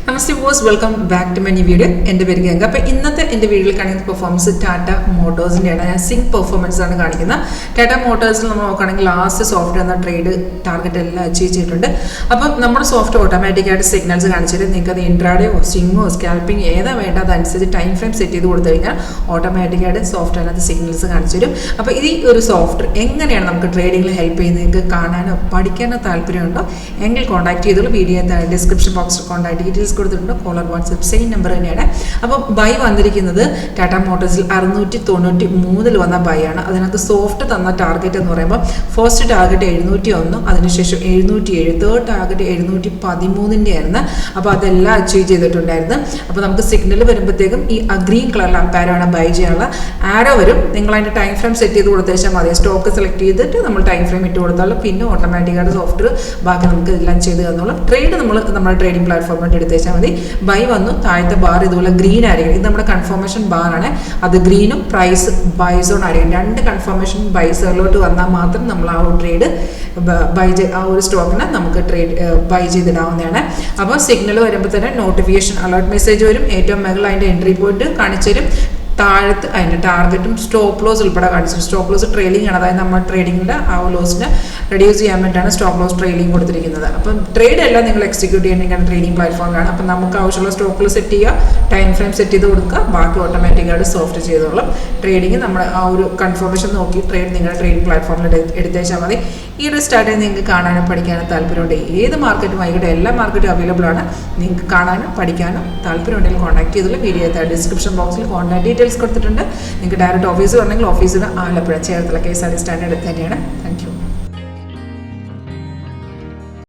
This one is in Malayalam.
Namaste boss, welcome back to my new video. എൻ്റെ പേര് ഗംഗ. അപ്പോൾ ഇന്നത്തെ എൻ്റെ വീഡിയോയിൽ കാണിക്കുന്ന പെർഫോമൻസ് ടാറ്റ മോട്ടോഴ്സിൻ്റെയാണ്. ഞാൻ സിങ്ക് പെർഫോമൻസ് ആണ് കാണിക്കുന്നത്. ടാറ്റ മോട്ടോഴ്സിൽ നമ്മൾ നോക്കുകയാണെങ്കിൽ ലാസ്റ്റ് സോഫ്റ്റ് എന്ന ട്രേഡ് ടാർഗറ്റ് എല്ലാം അച്ചീവ് ചെയ്തിട്ടുണ്ട്. അപ്പം നമ്മുടെ സോഫ്റ്റ് ഓട്ടോമാറ്റിക്കായിട്ട് സിഗ്നൽസ് കാണിച്ചിട്ട് നിങ്ങൾക്ക് അത് ഇൻട്രാഡേയോ സ്വിങ്ങോ സ്കാൽപ്പിംഗ് ഏതാ വേണ്ട അതനുസരിച്ച് ടൈം ഫ്രെയിം സെറ്റ് ചെയ്ത് കൊടുത്തു കഴിഞ്ഞാൽ ഓട്ടോമാറ്റിക്കായിട്ട് സോഫ്റ്റ് അതിനകത്ത് സിഗ്നൽസ് കാണിച്ചു തരും. അപ്പോൾ ഈ ഒരു സോഫ്റ്റ് എങ്ങനെയാണ് നമുക്ക് ട്രേഡിങ്ങിൽ ഹെൽപ്പ് ചെയ്യുന്നത് നിങ്ങൾക്ക് കാണാനോ പഠിക്കാനോ താല്പര്യമുണ്ടോ എങ്കിൽ കോൺടാക്ട് ചെയ്തോളൂ. വീഡിയോ ഡിസ്ക്രിപ്ഷൻ ബോക്സിൽ കോൺടാക്ട് ഡീറ്റെയിൽസ് കൊടുത്തിട്ടുണ്ട്. കോളർ വാട്സ്ആപ്പ് സെയിം നമ്പർ തന്നെയാണ്. അപ്പോൾ ബൈ വന്നിരിക്കുന്നത് ടാറ്റ മോട്ടോഴ്സിൽ 693 വന്ന ബൈ ആണ്. അതിനകത്ത് സോഫ്റ്റ് തന്ന ടാർഗറ്റ് എന്ന് പറയുമ്പോൾ ഫസ്റ്റ് ടാർഗറ്റ് 701, അതിനുശേഷം 707, തേർഡ് ടാർഗറ്റ് 713 ആയിരുന്നു. അപ്പോൾ അതെല്ലാം അച്ചീവ് ചെയ്തിട്ടുണ്ടായിരുന്നു. അപ്പോൾ നമുക്ക് സിഗ്നൽ വരുമ്പോഴത്തേക്കും ഈ ഗ്രീൻ കളറിൽ അപ്പാരാണ് ബൈ ചെയ്യാനുള്ള ആരോ വരും. നിങ്ങൾ അതിൻ്റെ ടൈം ഫ്രെയിം സെറ്റ് ചെയ്ത് കൊടുത്തേച്ചാൽ മതി. സ്റ്റോക്ക് സെലക്ട് ചെയ്തിട്ട് നമ്മൾ ടൈം ഫ്രെയിം ഇട്ട് കൊടുത്താലും പിന്നെ ഓട്ടോമാറ്റിക്കായിട്ട് സോഫ്റ്റ് ബാക്കി നമുക്ക് എല്ലാം ചെയ്ത് തന്നോളാം. ട്രേഡ് നമ്മൾ നമ്മുടെ ട്രേഡിംഗ് പ്ലാറ്റ്ഫോമിൽ എടുത്തേച്ചാൽ മതി. ബൈ വന്നു, താഴത്തെ ബാർ ഇതുപോലെ ഗ്രീൻ ആയിരിക്കും. ഇത് നമ്മുടെ കൺഫർമേഷൻ ബാറാണ്. അത് ഗ്രീനും പ്രൈസ് ബൈ സോൺ ആയിരിക്കും. രണ്ട് കൺഫർമേഷൻ ബൈ സോണിലോട്ട് വന്നാൽ മാത്രം നമ്മൾ ആ ഒരു ട്രേഡ് ആ ഒരു സ്റ്റോക്കിന് നമുക്ക് ബൈ ചെയ്തിടാവുന്നതാണ്. അപ്പോൾ സിഗ്നൽ വരുമ്പോൾ തന്നെ നോട്ടിഫിക്കേഷൻ അലേർട്ട് മെസ്സേജ് വരും. ഏറ്റവും മുകളിൽ അതിൻ്റെ എൻട്രി പോയിന്റ് കാണിച്ചു തരും. താഴത്ത് അതിൻ്റെ ടാർഗറ്റും സ്റ്റോപ്പ് ലോസ് ഉൾപ്പെടെ കാണിച്ചു. സ്റ്റോപ്പ് ലോസ് ട്രെയിലിംഗ് ആണ്. അതായത് നമ്മൾ ട്രേഡിങ്ങിൻ്റെ ആ ലോസിനെ റെഡ്യൂസ് ചെയ്യാൻ വേണ്ടിയിട്ടാണ് സ്റ്റോപ്പ് ലോസ് ട്രെയിലിംഗ് കൊടുത്തിരിക്കുന്നത്. അപ്പം ട്രേഡ് എല്ലാം നിങ്ങൾ എക്സിക്യൂട്ട് ചെയ്യണമെങ്കിൽ ട്രേഡിംഗ് പ്ലാറ്റ്ഫോമിലാണ്. അപ്പം നമുക്ക് ആവശ്യമുള്ള സ്റ്റോക്കിൽ സെറ്റ് ചെയ്യുക, ടൈം ഫ്രെയിം സെറ്റ് ചെയ്ത് കൊടുക്കുക, ബാക്കി ഓട്ടോമാറ്റിക്കായിട്ട് സോഫ്റ്റ് ചെയ്തോളും. ട്രേഡിങ് നമ്മൾ ആ ഒരു കൺഫർമേഷൻ നോക്കി നിങ്ങളുടെ ട്രേഡിംഗ് പ്ലാറ്റ്ഫോമിൽ എടുത്തേച്ചാൽ മതി. ഈ ഒരു സ്ട്രാറ്റജി നിങ്ങൾക്ക് കാണാനും പഠിക്കാനും താല്പര്യമുണ്ട്. ഏത് മാർക്കറ്റും ആയിക്കോട്ടെ എല്ലാ മാർക്കറ്റും അവൈലബിൾ ആണ്. നിങ്ങൾക്ക് കാണാനും പഠിക്കാനും താല്പര്യമുണ്ടെങ്കിൽ കോൺടാക്ട് ചെയ്തോളൂ. വീഡിയോ ഡിസ്ക്രിപ്ഷൻ ബോക്സിൽ കോൺടാക്ട് ഡീറ്റെയിൽസ് കൊടുത്തിട്ടുണ്ട്. നിങ്ങൾക്ക് ഡയറക്റ്റ് ഓഫീസ് വരണമെങ്കിൽ ഓഫീസിൽ ആലപ്പുഴ ചേർത്തല KSRTC സ്റ്റാൻഡേർഡ് തന്നെയാണ്.